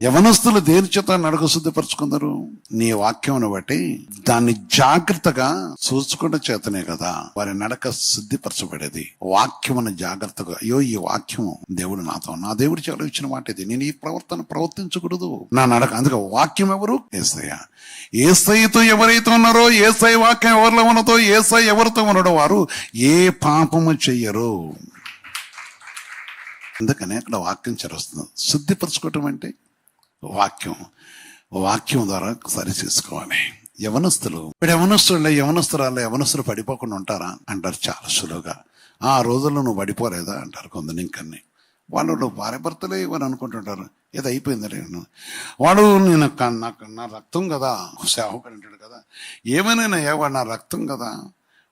యవనస్తులు దేని చేత నడక శుద్ధిపరచుకున్నారు? నీ వాక్యమును బట్టి దాన్ని జాగ్రత్తగా చూసుకున్న చేతనే కదా వారి నడక శుద్ధిపరచబడేది. వాక్యమును జాగ్రత్తగా, అయ్యో ఈ వాక్యము దేవుడు నాతో, నా దేవుడు చాలా ఇచ్చిన మాట ఇది, నేను ఈ ప్రవర్తించకూడదు, నా నడక. అందుకే వాక్యం ఎవరు? యేసయ్య. యేసయ్యతో ఎవరైతే ఉన్నారో, యేసయ్య వాక్యం ఎవరిలో ఉన్నదో, యేసయ్య ఎవరితో ఉన్నాడో వారు ఏ పాపము చెయ్యరు. అందుకనే అక్కడ వాక్యం చేరుస్తుంది. శుద్ధిపరచుకోవటం అంటే వాక్యం ద్వారా సరి చేసుకోవాలి. యవనస్తులు పడిపోకుండా ఉంటారా అంటారు చాలా సులువుగా. ఆ రోజుల్లో నువ్వు పడిపోలేదా అంటారు కొందరు. ఇంకన్నీ వాళ్ళు భార్య భర్తలే ఇవ్వని అనుకుంటుంటారు. ఏదో అయిపోయింది వాడు, నేను నాకు నా రక్తం కదా, సేవకుడు అంటాడు కదా, ఏమైనా వాడు నా రక్తం కదా.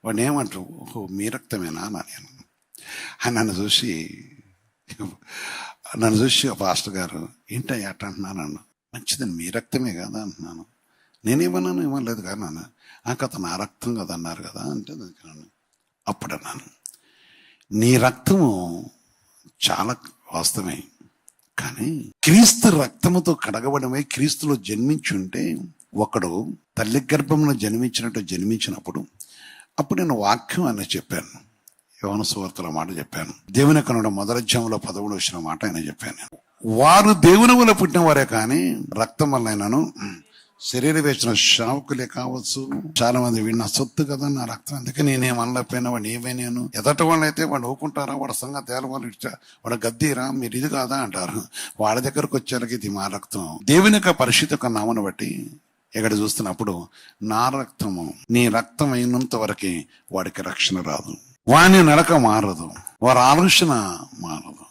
వాడిని ఏమంటారు? ఓహో మీ రక్తమేనా నేను నన్ను చూసి పాస్టర్ గారు ఏంటయ్యా అట్ట అంటున్నాను. మంచిదని మీ రక్తమే కదా అంటున్నాను. నేనేమన్నాను? ఇవ్వలేదు కదా నాన్న. కథ నా రక్తం కదా అన్నారు కదా అంటే అప్పుడు అన్నాను, నీ రక్తము చాలా వాస్తవమే, కానీ క్రీస్తు రక్తముతో కడగబడమే క్రీస్తులో జన్మించి ఉంటే ఒకడు తల్లి గర్భమును జన్మించినప్పుడు అప్పుడు నేను వాక్యం అని చెప్పాను. యోహాను సువార్తలో మాట చెప్పాను. దేవుని కనుడ 1వ అధ్యాయంలో 11వ వచ్చిన మాట ఆయన చెప్పాను. వారు దేవుని వల్ల పుట్టిన వారే కానీ రక్తం వల్ల అయినాను శరీర వేసిన శావకులే కావచ్చు. చాలా మంది వీడు నా సొత్తు కదా, నా రక్తం, అందుకే నేనేం అనలేకపోయినా వాడు ఏమైనాను. ఎదట వాళ్ళు అయితే వాడు ఊకుంటారా, వాడు సంగతి తేలవాళ్ళు వాడు గద్దీరా, మీరు ఇది కాదా అంటారు. వాళ్ళ దగ్గరకు వచ్చేసరికి ఇది మా రక్తం. దేవుని యొక్క పరిశుద్ధ నామను బట్టి ఇక్కడ చూస్తున్నప్పుడు నా రక్తము నీ రక్తం అయినంత వరకు వాడికి రక్షణ రాదు, వాని నడక మారదు, వారి ఆలోచన మారదు.